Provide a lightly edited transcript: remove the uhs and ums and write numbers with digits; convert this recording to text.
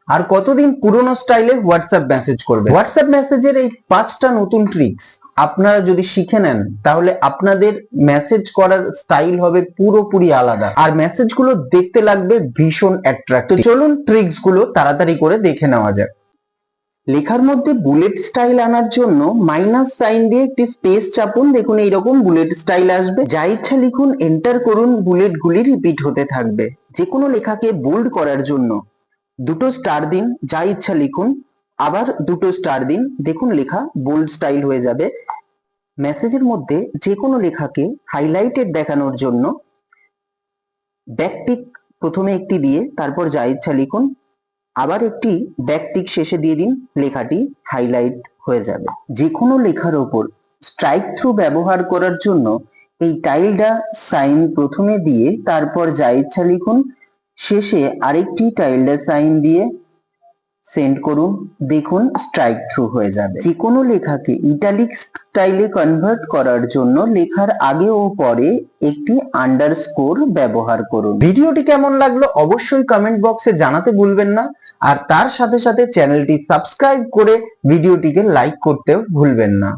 আর কতদিন পুরনো স্টাইলে হোয়াটসঅ্যাপ মেসেজ করবে। হোয়াটসঅ্যাপ মেসেজের এই 5টা নতুন ট্রিক্স আপনারা যদি শিখে নেন তাহলে আপনাদের মেসেজ করার স্টাইল হবে পুরোপুরি আলাদা, আর মেসেজগুলো দেখতে লাগবে ভীষণ অ্যাট্রাক্টিভ। তো চলুন ট্রিক্স গুলো তাড়াতাড়ি করে দেখে নেওয়া যাক। লেখার মধ্যে বুলেট স্টাইল আনার জন্য মাইনাস সাইন দিয়ে একটি স্পেস চাপুন, দেখুন এইরকম বুলেট স্টাইল আসবে। যা ইচ্ছা লিখুন, এন্টার করুন, বুলেট গুলি রিপিট হতে থাকবে। যে কোনো লেখাকে বোল্ড করার জন্য দুটো স্টার দিন, যা ইচ্ছা লিখুন, আবার দুটো স্টার দিন, দেখুন লেখা বোল্ড স্টাইল হয়ে যাবে। মেসেজের মধ্যে যে কোনো লেখাকে হাইলাইটেড দেখানোর জন্য ব্যাকটিক প্রথমে একটি দিয়ে তারপর যা ইচ্ছা লিখুন, আবার একটি ব্যাকটিক শেষে দিয়ে দিন, লেখাটি হাইলাইট হয়ে যাবে। যে কোনো লেখার ওপর স্ট্রাইক থ্রু ব্যবহার করার জন্য এই টাইলডা সাইন প্রথমে দিয়ে তারপর যা ইচ্ছা লিখুন, শেষে আরেকটি টাইলডা সাইন দিয়ে সেন্ড করুন, দেখুন স্ট্রাইক থ্রু হয়ে যাবে। যে কোনো লেখাকে ইটালিক স্টাইলে কনভার্ট করার জন্য লেখার আগে ও পরে একটি আন্ডারস্কোর ব্যবহার করুন। ভিডিওটি কেমন লাগলো অবশ্যই কমেন্ট বক্সে জানাতে ভুলবেন না, আর তার সাথে সাথে চ্যানেলটি সাবস্ক্রাইব করে ভিডিওটিকে লাইক করতেও ভুলবেন না।